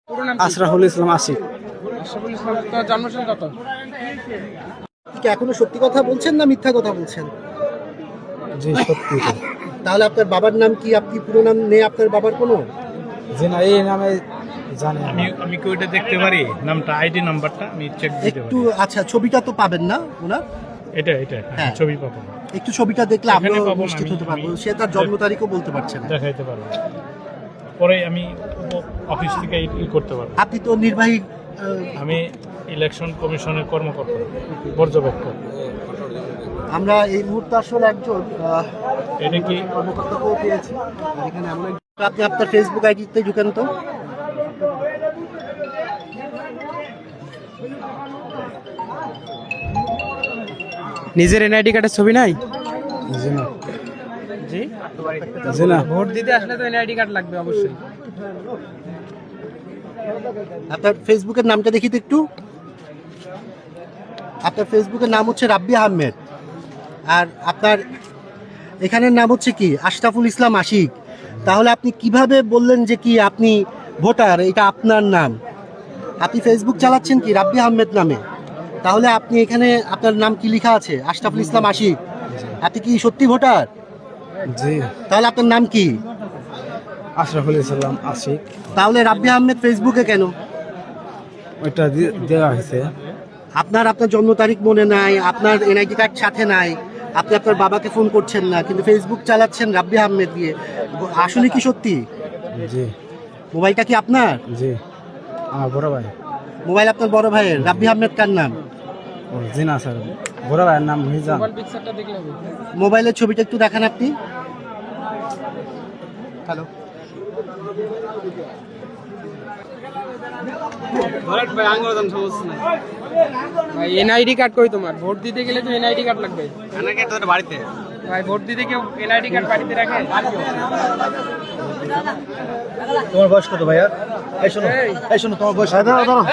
পুরো নাম আশরাফুল ইসলাম আশিক। আশরাফুল ইসলাম। তোমার জন্মসাল কত? কি এখনো সত্যি কথা বলছেন না মিথ্যা কথা বলছেন? জি সত্যি। তাহলে আপনার বাবার নাম কি? আপনি পুরো নাম নেই আপনার বাবার কোনো? জি না, এই নামে জানি না। আমি কি ওইটা দেখতে পারি? নামটা, আইডি নাম্বারটা আমি চেক দিতে একটু পারি? আচ্ছা, ছবিটা তো পাবেন না ওনার? এটা হ্যাঁ। ছবি পাবো, একটু ছবিটা দেখলে এখানে আমরাও পাবো না, নিশ্চিত হতে পারবো। আমি- সে তার জন্ম তারিখও বলতে পারছে না। দেখাইতে পারবো। পরে আমি অফিস থেকে ই করতে পারবো। আপনি তো নির্বাহী আমি ইলেকশন কমিশনের কর্মকর্তা, পর্যবেক্ষক। আমরা এই মুহূর্তে আসলে একজন এটা কি কর্মকর্তাকেও পেয়েছি। আর এখানে এমন আপনি আপনার ফেসবুক আইডিতে ঢুকেন তো। নিজের এনআইডি কার্ডের ছবি নাই? জি না। জি জি না। ভোট দিতে আসলে তো এনআইডি কার্ড লাগবে অবশ্যই। আপনার ফেসবুকের নামটা দেখি তো একটু। আপনার ফেসবুকের নাম হচ্ছে রাব্বি আহমেদ, আর আপনার এখানের নাম হচ্ছে কি আশরাফুল ইসলাম আশিক। তাহলে আপনি কিভাবে বললেন যে কি আপনি ভোটার? এটা আপনার নাম, আপনি ফেসবুক চালাচ্ছেন কি রাব্বি আহমেদ নামে? তাহলে আপনি এখানে আপনার নাম কি লেখা আছে? আশরাফুল ইসলাম আশিক। আপনি কি সত্যি ভোটার? জি। তাহলে আপনার নাম কি? আশরাফুল ইসলাম আশিক। তাহলে রাব্বি আহমেদ ফেসবুকে কেন? ওইটা দেওয়া হয়েছে। আপনার জন্ম তারিখ মনে নাই, আপনার এনআইডি কার্ড সাথে নাই, আপনি আপনার বাবাকে ফোন করছেন না, কিন্তু ফেসবুক চালাচ্ছেন রাব্বি আহমেদ দিয়ে। আসলে কি সত্যি? জি। মোবাইলটা কি আপনার? জি আমার বড় ভাই। মোবাইল আপনার বড় ভাইয়ের। রাব্বি আহমেদ কার নাম? ও জি না স্যার, বড় ভাইয়ের নাম মিজান। মোবাইল পিকচারটা দেখলে হবে। মোবাইলের ছবিটা একটু দেখান আপনি। হ্যালো, ভাই এনআইডি কার্ড কই তোমার? ভোট দিতে গেলে তো এনআইডি কার্ড লাগবে। বাড়িতে ভাই ভোট দিতে কেউ এনআইডি কার্ড বাড়িতে রাখে? তোমার বয়স কত ভাইয়া? এই শোনো, এই। এই শোনো, তোমার বয়স? দাঁড়াও, দাঁড়াও।